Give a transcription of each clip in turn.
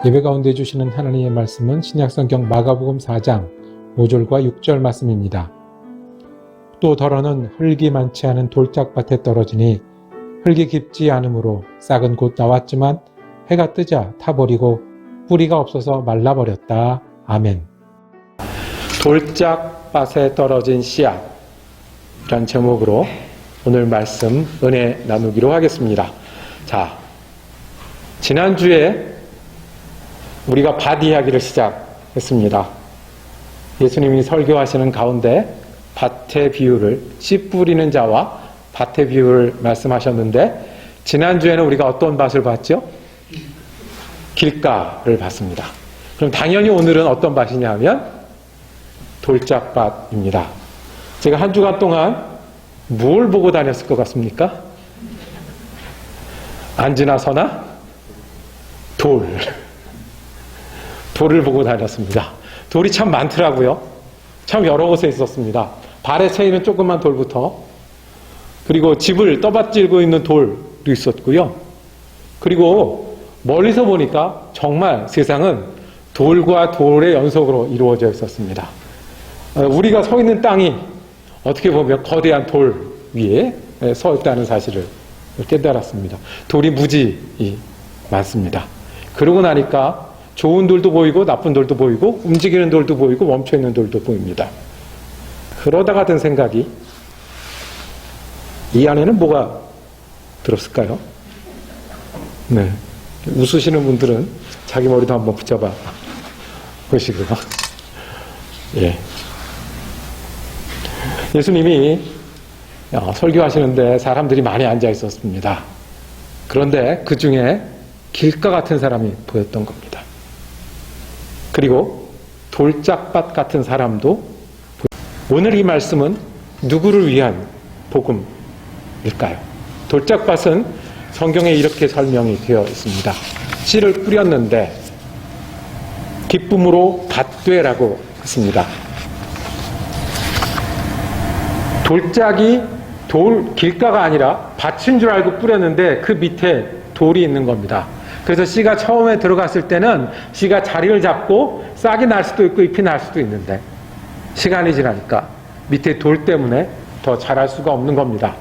예배 가운데 주시는 하나님의 말씀은 신약성경 마가복음 4장 5절과 6절 말씀입니다. 또 더러는 흙이 많지 않은 돌짝밭에 떨어지니 흙이 깊지 않으므로 싹은 곧 나왔지만 해가 뜨자 타버리고 뿌리가 없어서 말라버렸다. 아멘. 돌짝밭에 떨어진 씨앗이란 제목으로 오늘 말씀 은혜 나누기로 하겠습니다. 자, 지난주에 우리가 밭 이야기를 시작했습니다. 예수님이 설교하시는 가운데 밭의 비유를, 씨 뿌리는 자와 밭의 비유를 말씀하셨는데, 지난주에는 우리가 어떤 밭을 봤죠? 길가를 봤습니다. 그럼 당연히 오늘은 어떤 밭이냐 하면 돌짝밭입니다. 제가 한 주간 동안 뭘 보고 다녔을 것 같습니까? 앉으나 서나 돌을 보고 다녔습니다. 돌이 참 많더라고요. 참 여러 곳에 있었습니다. 발에 채이는 조그만 돌부터, 그리고 집을 떠받들고 있는 돌도 있었고요. 그리고 멀리서 보니까 정말 세상은 돌과 돌의 연속으로 이루어져 있었습니다. 우리가 서 있는 땅이 어떻게 보면 거대한 돌 위에 서 있다는 사실을 깨달았습니다. 돌이 무지 많습니다. 그러고 나니까 좋은 돌도 보이고 나쁜 돌도 보이고 움직이는 돌도 보이고 멈춰있는 돌도 보입니다. 그러다가 든 생각이, 이 안에는 뭐가 들었을까요? 네. 웃으시는 분들은 자기 머리도 한번 붙잡아 보시고요. 예. 예수님이 설교하시는데 사람들이 많이 앉아 있었습니다. 그런데 그 중에 길가 같은 사람이 보였던 겁니다. 그리고 돌짝밭 같은 사람도. 오늘 이 말씀은 누구를 위한 복음일까요? 돌짝밭은 성경에 이렇게 설명이 되어 있습니다. 씨를 뿌렸는데 기쁨으로 밭되라고 했습니다. 돌짝이 길가가 아니라 밭인 줄 알고 뿌렸는데 그 밑에 돌이 있는 겁니다. 그래서 씨가 처음에 들어갔을 때는 씨가 자리를 잡고 싹이 날 수도 있고 잎이 날 수도 있는데, 시간이 지나니까 밑에 돌 때문에 더 자랄 수가 없는 겁니다.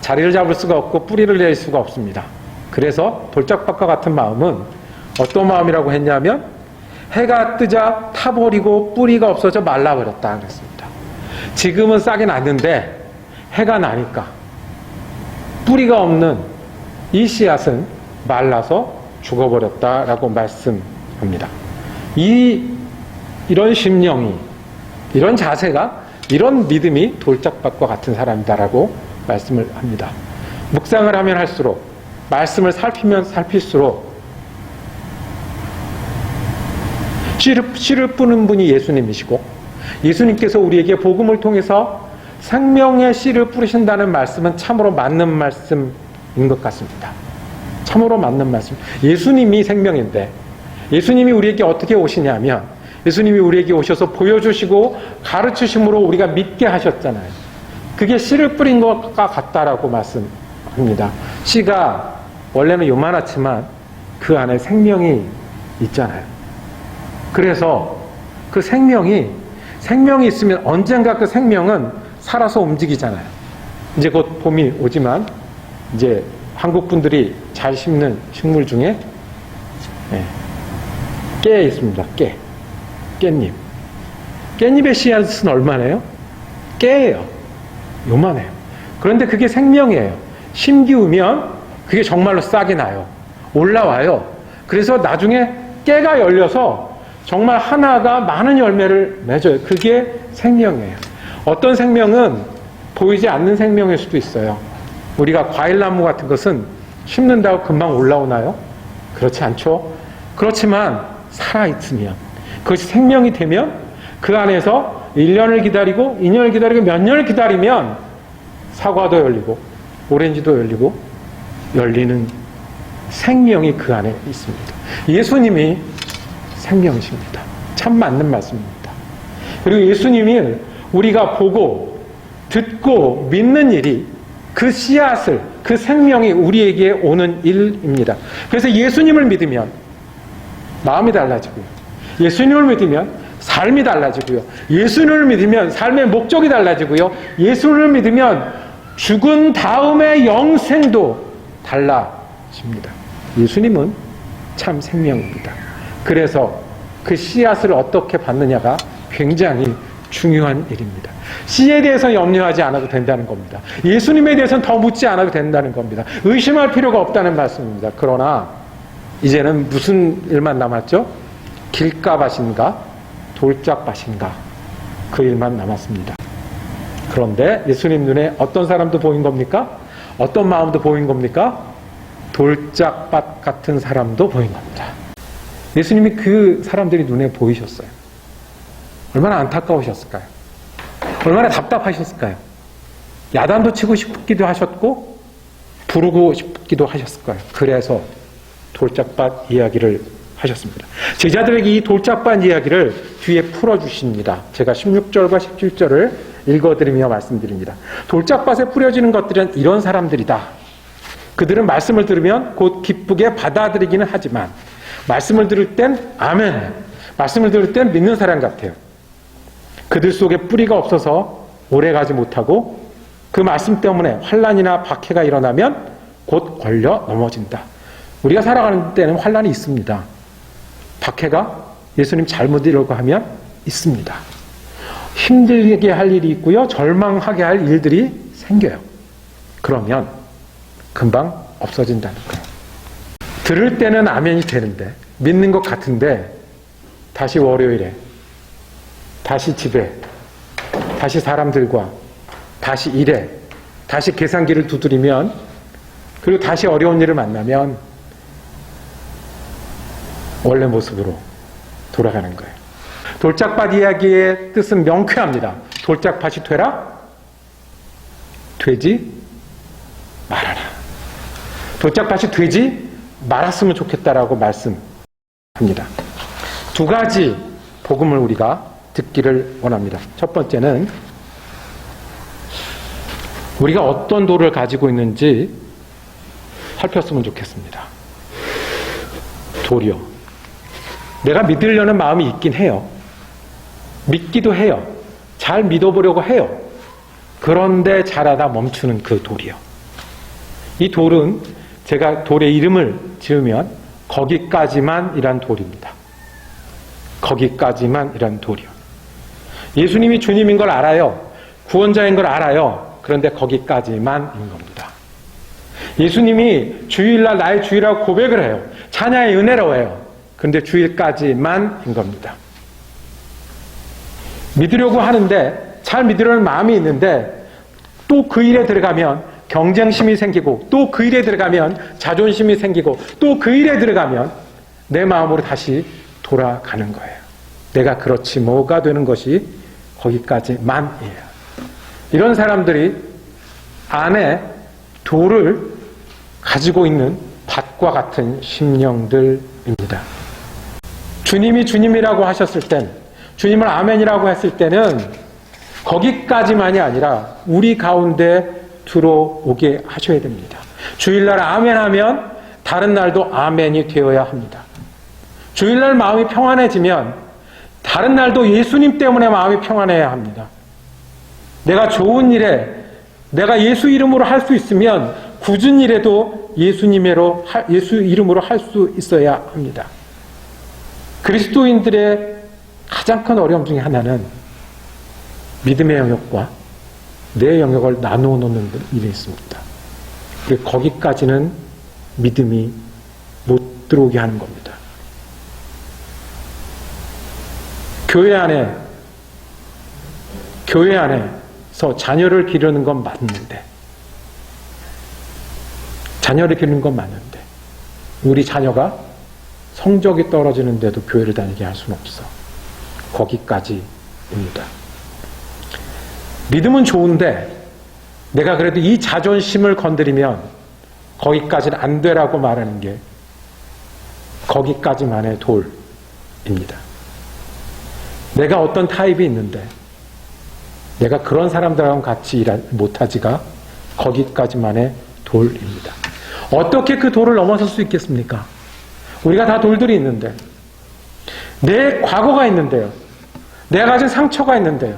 자리를 잡을 수가 없고 뿌리를 낼 수가 없습니다. 그래서 돌짝밭과 같은 마음은 어떤 마음이라고 했냐면, 해가 뜨자 타버리고 뿌리가 없어져 말라버렸다 그랬습니다. 지금은 싹이 났는데 해가 나니까 뿌리가 없는 이 씨앗은 말라서 죽어버렸다라고 말씀합니다. 이런 심령이, 이런 자세가, 이런 믿음이 돌짝밭과 같은 사람이다라고 말씀을 합니다. 묵상을 하면 할수록, 말씀을 살피면 살필수록 씨를 뿌는 분이 예수님이시고, 예수님께서 우리에게 복음을 통해서 생명의 씨를 뿌리신다는 말씀은 참으로 맞는 말씀인 것 같습니다. 참으로 맞는 말씀. 예수님이 생명인데, 예수님이 우리에게 어떻게 오시냐면, 예수님이 우리에게 오셔서 보여주시고 가르치심으로 우리가 믿게 하셨잖아요. 그게 씨를 뿌린 것과 같다라고 말씀합니다. 씨가 원래는 요만하지만 그 안에 생명이 있잖아요. 그래서 그 생명이 있으면 언젠가 그 생명은 살아서 움직이잖아요. 이제 곧 봄이 오지만, 이제 한국 분들이 잘 심는 식물 중에 깨 있습니다. 깻잎. 깻잎의 씨앗은 얼마나요? 깨예요. 요만해요. 그런데 그게 생명이에요. 심기우면 그게 정말로 싹이 나요. 올라와요. 그래서 나중에 깨가 열려서 정말 하나가 많은 열매를 맺어요. 그게 생명이에요. 어떤 생명은 보이지 않는 생명일 수도 있어요. 우리가 과일나무 같은 것은 심는다고 금방 올라오나요? 그렇지 않죠? 그렇지만 살아있으면, 그것이 생명이 되면 그 안에서 1년을 기다리고 2년을 기다리고 몇 년을 기다리면 사과도 열리고 오렌지도 열리고 열리는 생명이 그 안에 있습니다. 예수님이 생명이십니다. 참 맞는 말씀입니다. 그리고 예수님이 우리가 보고 듣고 믿는 일이, 그 씨앗을, 그 생명이 우리에게 오는 일입니다. 그래서 예수님을 믿으면 마음이 달라지고요. 예수님을 믿으면 삶이 달라지고요. 예수님을 믿으면 삶의 목적이 달라지고요. 예수를 믿으면 죽은 다음의 영생도 달라집니다. 예수님은 참 생명입니다. 그래서 그 씨앗을 어떻게 받느냐가 굉장히 중요한 일입니다. 씨에 대해서 염려하지 않아도 된다는 겁니다. 예수님에 대해서는 더 묻지 않아도 된다는 겁니다. 의심할 필요가 없다는 말씀입니다. 그러나 이제는 무슨 일만 남았죠? 길가밭인가 돌짝밭인가 그 일만 남았습니다. 그런데 예수님 눈에 어떤 사람도 보인 겁니까? 어떤 마음도 보인 겁니까? 돌짝밭 같은 사람도 보인 겁니다. 예수님이 그 사람들이 눈에 보이셨어요. 얼마나 안타까우셨을까요? 얼마나 답답하셨을까요? 야단도 치고 싶기도 하셨고 부르고 싶기도 하셨을까요? 그래서 돌짝밭 이야기를 하셨습니다. 제자들에게 이 돌짝밭 이야기를 뒤에 풀어주십니다. 제가 16절과 17절을 읽어드리며 말씀드립니다. 돌짝밭에 뿌려지는 것들은 이런 사람들이다. 그들은 말씀을 들으면 곧 기쁘게 받아들이기는 하지만 말씀을 들을 땐 아멘, 말씀을 들을 땐 믿는 사람 같아요. 그들 속에 뿌리가 없어서 오래가지 못하고 그 말씀 때문에 환난이나 박해가 일어나면 곧 걸려 넘어진다. 우리가 살아가는 때는 환난이 있습니다. 박해가 예수님 잘못 이루려고 하면 있습니다. 힘들게 할 일이 있고요. 절망하게 할 일들이 생겨요. 그러면 금방 없어진다는 거예요. 들을 때는 아멘이 되는데 믿는 것 같은데 다시 월요일에 다시 집에 다시 사람들과 다시 일에 다시 계산기를 두드리면 그리고 다시 어려운 일을 만나면 원래 모습으로 돌아가는 거예요. 돌짝밭 이야기의 뜻은 명쾌합니다. 돌짝밭이 되라? 되지 말아라. 돌짝밭이 되지 말았으면 좋겠다라고 말씀합니다. 두 가지 복음을 우리가 듣기를 원합니다. 첫 번째는 우리가 어떤 돌을 가지고 있는지 살폈으면 좋겠습니다. 돌이요. 내가 믿으려는 마음이 있긴 해요. 믿기도 해요. 잘 믿어보려고 해요. 그런데 자라다 멈추는 그 돌이요. 이 돌은 제가 돌의 이름을 지으면 거기까지만이란 돌입니다. 거기까지만이란 돌이요. 예수님이 주님인 걸 알아요. 구원자인 걸 알아요. 그런데 거기까지만인 겁니다. 예수님이 주일날 나의 주일이라고 고백을 해요. 찬양의 은혜로 해요. 그런데 주일까지만인 겁니다. 믿으려고 하는데 잘 믿으려는 마음이 있는데 또 그 일에 들어가면 경쟁심이 생기고 또 그 일에 들어가면 자존심이 생기고 또 그 일에 들어가면 내 마음으로 다시 돌아가는 거예요. 내가 그렇지 뭐가 되는 것이 거기까지만이에요. 이런 사람들이 안에 돌을 가지고 있는 밭과 같은 심령들입니다. 주님이 주님이라고 하셨을 땐, 주님을 아멘이라고 했을 때는 거기까지만이 아니라 우리 가운데 들어오게 하셔야 됩니다. 주일날 아멘하면 다른 날도 아멘이 되어야 합니다. 주일날 마음이 평안해지면 다른 날도 예수님 때문에 마음이 평안해야 합니다. 내가 좋은 일에 내가 예수 이름으로 할 수 있으면 굳은 일에도 예수 이름으로 할 수 있어야 합니다. 그리스도인들의 가장 큰 어려움 중에 하나는 믿음의 영역과 내 영역을 나누어 놓는 일이 있습니다. 거기까지는 믿음이 못 들어오게 하는 겁니다. 교회 안에서 자녀를 기르는 건 맞는데, 우리 자녀가 성적이 떨어지는데도 교회를 다니게 할 수는 없어. 거기까지입니다. 믿음은 좋은데 내가 그래도 이 자존심을 건드리면 거기까지는 안 되라고 말하는 게 거기까지만의 돌입니다. 내가 어떤 타입이 있는데 내가 그런 사람들하고 같이 일 못하지가 거기까지만의 돌입니다. 어떻게 그 돌을 넘어설 수 있겠습니까? 우리가 다 돌들이 있는데 내 과거가 있는데요. 내가 가진 상처가 있는데요.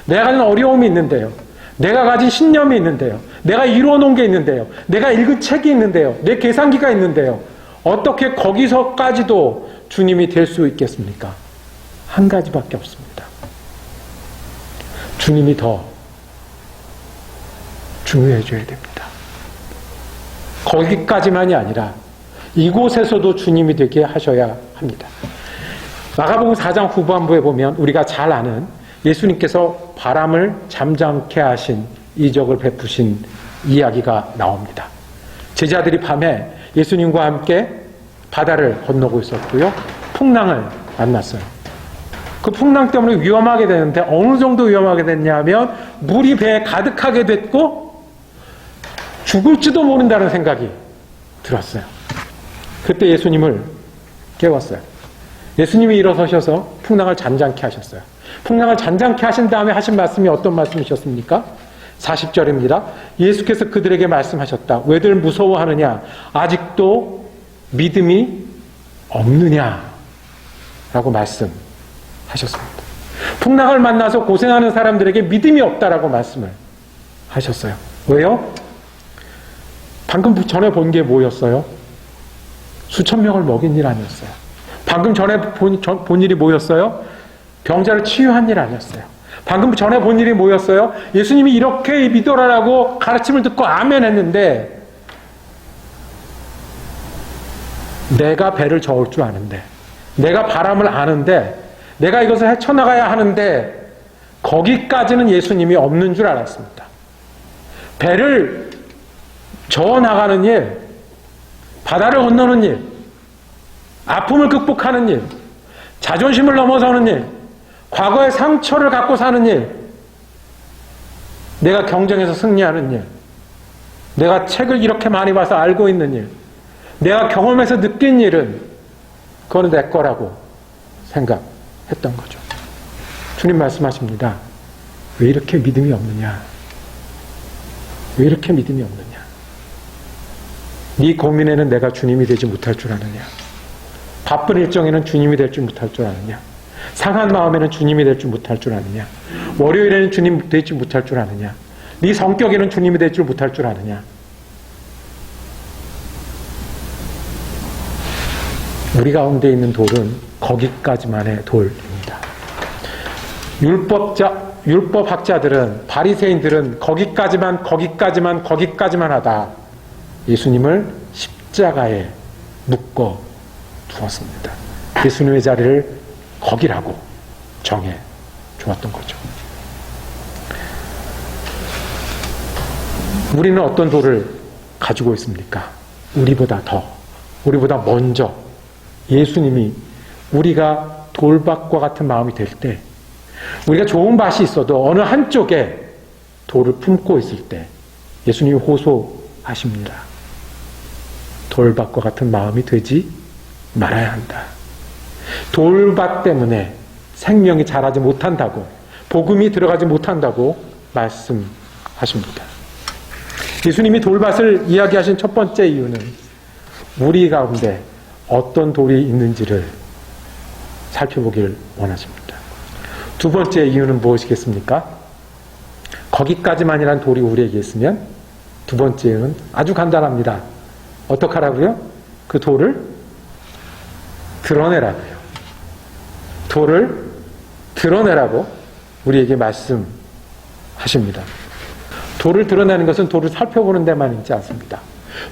내가 가진 어려움이 있는데요. 내가 가진 신념이 있는데요. 내가 이루어놓은 게 있는데요. 내가 읽은 책이 있는데요. 내 계산기가 있는데요. 어떻게 거기서까지도 주님이 될 수 있겠습니까? 한 가지밖에 없습니다. 주님이 더 중요해져야 됩니다. 거기까지만이 아니라 이곳에서도 주님이 되게 하셔야 합니다. 마가복음 4장 후반부에 보면 우리가 잘 아는 예수님께서 바람을 잠잠케 하신 이적을 베푸신 이야기가 나옵니다. 제자들이 밤에 예수님과 함께 바다를 건너고 있었고요. 풍랑을 만났어요. 그 풍랑 때문에 위험하게 되는데 어느 정도 위험하게 됐냐면 물이 배에 가득하게 됐고 죽을지도 모른다는 생각이 들었어요. 그때 예수님을 깨웠어요. 예수님이 일어서셔서 풍랑을 잔잔케 하셨어요. 풍랑을 잔잔케 하신 다음에 하신 말씀이 어떤 말씀이셨습니까? 40절입니다. 예수께서 그들에게 말씀하셨다. 왜들 무서워하느냐? 아직도 믿음이 없느냐? 라고 말씀하셨습니다. 풍랑을 만나서 고생하는 사람들에게 믿음이 없다라고 말씀을 하셨어요. 왜요? 방금 전에 본 게 뭐였어요? 수천 명을 먹인 일 아니었어요. 방금 전에 본 일이 뭐였어요? 병자를 치유한 일 아니었어요. 방금 전에 본 일이 뭐였어요? 예수님이 이렇게 믿어라라고 가르침을 듣고 아멘 했는데 내가 배를 저을 줄 아는데 내가 바람을 아는데 내가 이것을 헤쳐나가야 하는데 거기까지는 예수님이 없는 줄 알았습니다. 배를 저어나가는 일, 바다를 건너는 일, 아픔을 극복하는 일, 자존심을 넘어서는 일, 과거의 상처를 갖고 사는 일, 내가 경쟁에서 승리하는 일, 내가 책을 이렇게 많이 봐서 알고 있는 일, 내가 경험해서 느낀 일은 그거는 내 거라고 생각했던 거죠. 주님 말씀하십니다. 왜 이렇게 믿음이 없느냐? 왜 이렇게 믿음이 없느냐? 네 고민에는 내가 주님이 되지 못할 줄 아느냐? 바쁜 일정에는 주님이 될 줄 못할 줄 아느냐? 상한 마음에는 주님이 될 줄 못할 줄 아느냐? 월요일에는 주님 되지 못할 줄 아느냐? 네 성격에는 주님이 될 줄 못할 줄 아느냐? 우리 가운데 있는 돌은 거기까지만의 돌입니다. 율법학자들은, 바리새인들은 거기까지만 하다 예수님을 십자가에 묶어 두었습니다. 예수님의 자리를 거기라고 정해 주었던 거죠. 우리는 어떤 돌을 가지고 있습니까? 우리보다 먼저 예수님이 우리가 돌밭과 같은 마음이 될 때, 우리가 좋은 밭이 있어도 어느 한쪽에 돌을 품고 있을 때 예수님이 호소하십니다. 돌밭과 같은 마음이 되지 말아야 한다. 돌밭 때문에 생명이 자라지 못한다고, 복음이 들어가지 못한다고 말씀하십니다. 예수님이 돌밭을 이야기하신 첫 번째 이유는 우리 가운데 어떤 돌이 있는지를 살펴보길 원하십니다. 두 번째 이유는 무엇이겠습니까? 거기까지만이란 돌이 우리에게 있으면 두 번째는 아주 간단합니다. 어떡하라고요? 그 돌을 드러내라고요. 돌을 드러내라고 우리에게 말씀하십니다. 돌을 드러내는 것은 돌을 살펴보는 데만 있지 않습니다.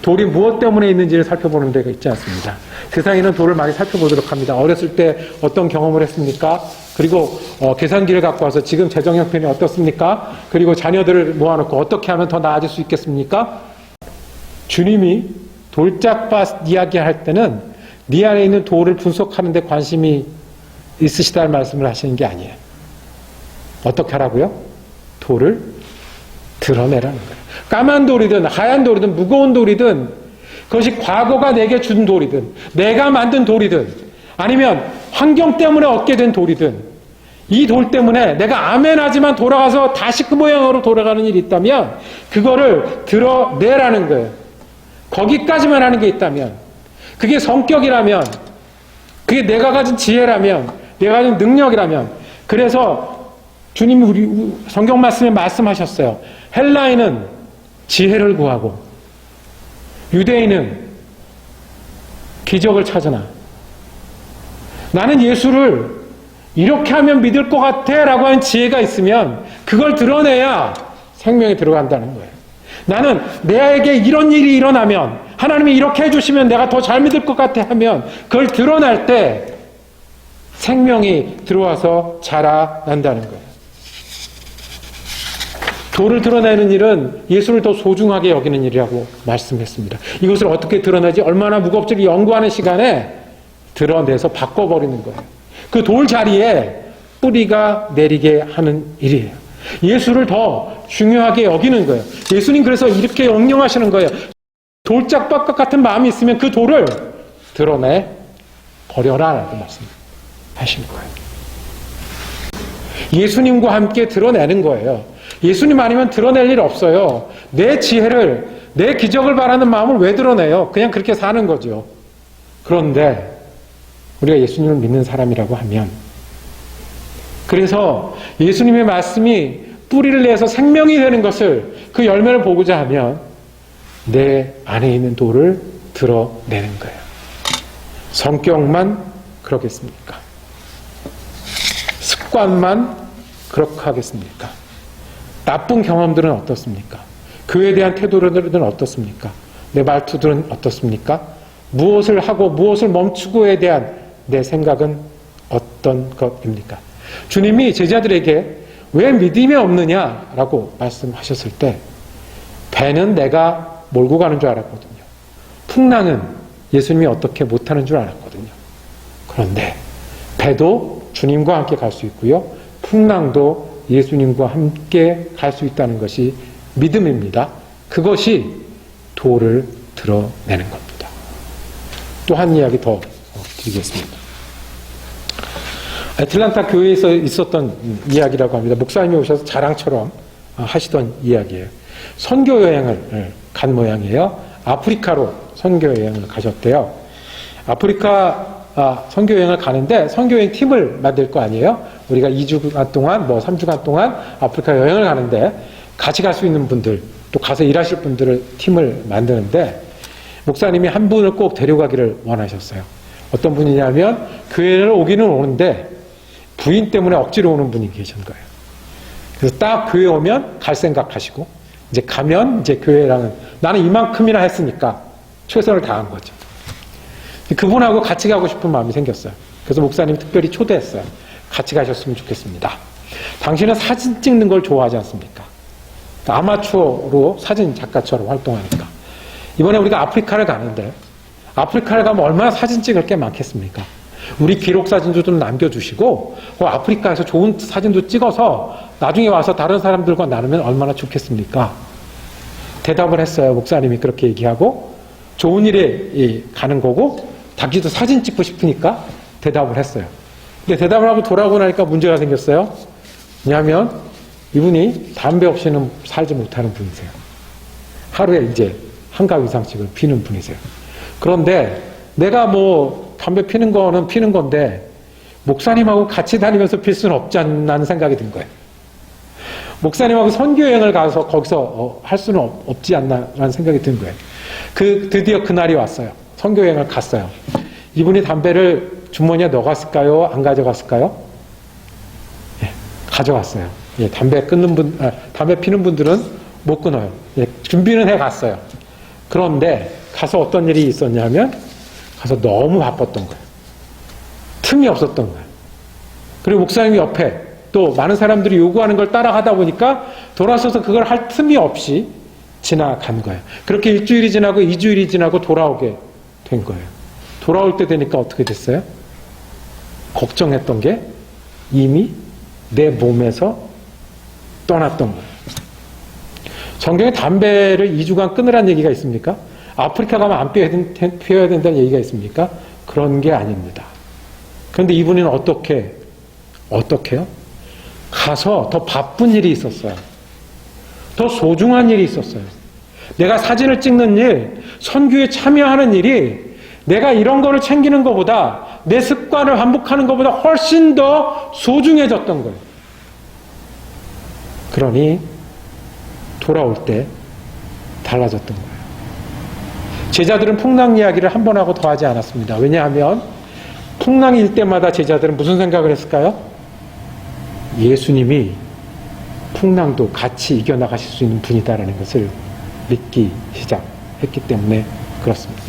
돌이 무엇 때문에 있는지를 살펴보는 데가 있지 않습니다. 세상에는 돌을 많이 살펴보도록 합니다. 어렸을 때 어떤 경험을 했습니까? 그리고 계산기를 갖고 와서 지금 재정 형편이 어떻습니까? 그리고 자녀들을 모아놓고 어떻게 하면 더 나아질 수 있겠습니까? 주님이 돌짝밭 이야기할 때는 네 안에 있는 돌을 분석하는 데 관심이 있으시다는 말씀을 하시는 게 아니에요. 어떻게 하라고요? 돌을 드러내라는 거예요. 까만 돌이든 하얀 돌이든 무거운 돌이든 그것이 과거가 내게 준 돌이든 내가 만든 돌이든 아니면 환경 때문에 얻게 된 돌이든 이 돌 때문에 내가 아멘하지만 돌아가서 다시 그 모양으로 돌아가는 일이 있다면 그거를 드러내라는 거예요. 거기까지만 하는 게 있다면, 그게 성격이라면 그게 내가 가진 지혜라면, 내가 가진 능력이라면, 그래서 주님이 우리 성경 말씀에 말씀하셨어요. 헬라인은 지혜를 구하고 유대인은 기적을 찾으나 나는 예수를 이렇게 하면 믿을 것 같아 라고 하는 지혜가 있으면 그걸 드러내야 생명에 들어간다는 거예요. 나는 내게 이런 일이 일어나면 하나님이 이렇게 해주시면 내가 더 잘 믿을 것 같아 하면 그걸 드러날 때 생명이 들어와서 자라난다는 거예요. 도를 드러내는 일은 예수를 더 소중하게 여기는 일이라고 말씀했습니다. 이것을 어떻게 드러내지 얼마나 무겁지를 연구하는 시간에 드러내서 바꿔버리는 거예요. 그 돌 자리에 뿌리가 내리게 하는 일이에요. 예수를 더 중요하게 여기는 거예요. 예수님 그래서 이렇게 명령하시는 거예요. 돌짝밭 같은 마음이 있으면 그 돌을 드러내 버려라 라고 말씀하시는 거예요. 예수님과 함께 드러내는 거예요. 예수님 아니면 드러낼 일 없어요. 내 지혜를, 내 기적을 바라는 마음을 왜 드러내요? 그냥 그렇게 사는 거죠. 그런데 우리가 예수님을 믿는 사람이라고 하면, 그래서 예수님의 말씀이 뿌리를 내서 생명이 되는 것을, 그 열매를 보고자 하면 내 안에 있는 돌을 드러내는 거예요. 성격만 그러겠습니까? 습관만 그렇게 하겠습니까? 나쁜 경험들은 어떻습니까? 그에 대한 태도들은 어떻습니까? 내 말투들은 어떻습니까? 무엇을 하고 무엇을 멈추고에 대한 내 생각은 어떤 것입니까? 주님이 제자들에게 왜 믿음이 없느냐라고 말씀하셨을 때 배는 내가 몰고 가는 줄 알았거든요. 풍랑은 예수님이 어떻게 못하는 줄 알았거든요. 그런데 배도 주님과 함께 갈 수 있고요. 풍랑도 예수님과 함께 갈 수 있다는 것이 믿음입니다. 그것이 도를 드러내는 겁니다. 또 한 이야기 더 드리겠습니다. 애틀란타 교회에서 있었던 이야기라고 합니다. 목사님이 오셔서 자랑처럼 하시던 이야기예요. 선교 여행을 간 모양이에요. 아프리카로 선교 여행을 가셨대요. 아프리카 선교 여행을 가는데 선교 여행 팀을 만들 거 아니에요? 우리가 2주간 동안 3주간 동안 아프리카 여행을 가는데 같이 갈 수 있는 분들, 또 가서 일하실 분들을 팀을 만드는데 목사님이 한 분을 꼭 데려가기를 원하셨어요. 어떤 분이냐면 교회를 오기는 오는데 부인 때문에 억지로 오는 분이 계신 거예요. 그래서 딱 교회 오면 갈 생각하시고 이제 가면 이제 교회랑은 나는 이만큼이나 했으니까 최선을 다한 거죠. 그분하고 같이 가고 싶은 마음이 생겼어요. 그래서 목사님 특별히 초대했어요. 같이 가셨으면 좋겠습니다. 당신은 사진 찍는 걸 좋아하지 않습니까? 아마추어로 사진 작가처럼 활동하니까. 이번에 우리가 아프리카를 가는데 아프리카를 가면 얼마나 사진 찍을 게 많겠습니까? 우리 기록 사진도 좀 남겨주시고 아프리카에서 좋은 사진도 찍어서 나중에 와서 다른 사람들과 나누면 얼마나 좋겠습니까? 대답을 했어요. 목사님이 그렇게 얘기하고 좋은 일에 가는 거고 자기도 사진 찍고 싶으니까 대답을 했어요. 근데 대답을 하고 돌아오고 나니까 문제가 생겼어요. 왜냐하면 이분이 담배 없이는 살지 못하는 분이세요. 하루에 이제 한 갑 이상씩을 피는 분이세요. 그런데 내가 담배 피는 거는 피는 건데 목사님하고 같이 다니면서 필 수는 없지 않나는 생각이 든 거예요. 목사님하고 선교여행을 가서 거기서 할 수는 없지 않나라는 생각이 든 거예요. 드디어 그날이 왔어요. 선교여행을 갔어요. 이분이 담배를 주머니에 넣어갔을까요? 안 가져갔을까요? 예, 가져갔어요. 예, 담배 피는 분들은 못 끊어요. 예, 준비는 해갔어요. 그런데 가서 어떤 일이 있었냐면 가서 너무 바빴던 거예요. 틈이 없었던 거예요. 그리고 목사님 옆에 또 많은 사람들이 요구하는 걸 따라가다 보니까 돌아서서 그걸 할 틈이 없이 지나간 거예요. 그렇게 일주일이 지나고 2주일이 지나고 돌아오게 된 거예요. 돌아올 때 되니까 어떻게 됐어요? 걱정했던 게 이미 내 몸에서 떠났던 거예요. 성경에 담배를 2주간 끊으라는 얘기가 있습니까? 아프리카 가면 안 피워야 된다는 얘기가 있습니까? 그런 게 아닙니다. 그런데 이분은 어떻게요? 가서 더 바쁜 일이 있었어요. 더 소중한 일이 있었어요. 내가 사진을 찍는 일, 선교에 참여하는 일이 내가 이런 거를 챙기는 것보다 내 습관을 반복하는 것보다 훨씬 더 소중해졌던 거예요. 그러니 돌아올 때 달라졌던 거예요. 제자들은 풍랑 이야기를 한 번 하고 더 하지 않았습니다. 왜냐하면 풍랑일 때마다 제자들은 무슨 생각을 했을까요? 예수님이 풍랑도 같이 이겨나가실 수 있는 분이다라는 것을 믿기 시작했기 때문에 그렇습니다.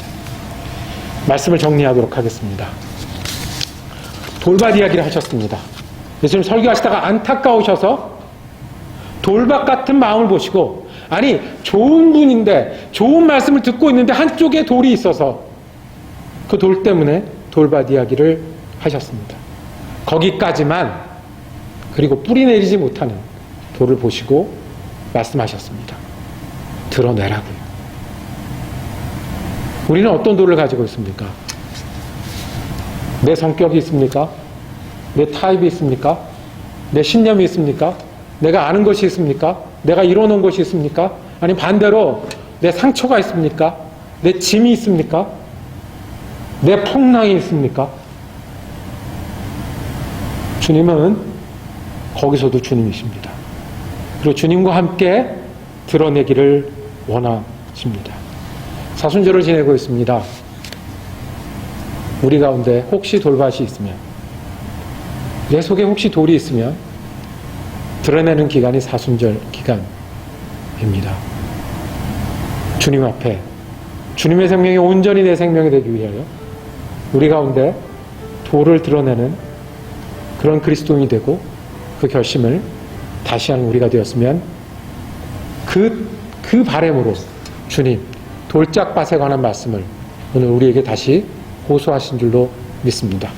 말씀을 정리하도록 하겠습니다. 돌밭 이야기를 하셨습니다. 예수님 설교하시다가 안타까우셔서 돌밭 같은 마음을 보시고, 아니 좋은 분인데 좋은 말씀을 듣고 있는데 한쪽에 돌이 있어서 그 돌 때문에 돌밭 이야기를 하셨습니다. 거기까지만, 그리고 뿌리 내리지 못하는 돌을 보시고 말씀하셨습니다. 드러내라고요. 우리는 어떤 돌을 가지고 있습니까? 내 성격이 있습니까? 내 타입이 있습니까? 내 신념이 있습니까? 내가 아는 것이 있습니까? 내가 이뤄놓은 것이 있습니까? 아니 반대로 내 상처가 있습니까? 내 짐이 있습니까? 내 풍랑이 있습니까? 주님은 거기서도 주님이십니다. 그리고 주님과 함께 드러내기를 원하십니다. 사순절을 지내고 있습니다. 우리 가운데 혹시 돌밭이 있으면, 내 속에 혹시 돌이 있으면 드러내는 기간이 사순절 기간입니다. 주님 앞에 주님의 생명이 온전히 내 생명이 되기 위하여 우리 가운데 돌을 드러내는 그런 그리스도인이 되고 그 결심을 다시 하는 우리가 되었으면 그 바람으로 주님 돌짝밭에 관한 말씀을 오늘 우리에게 다시 호소하신 줄로 믿습니다.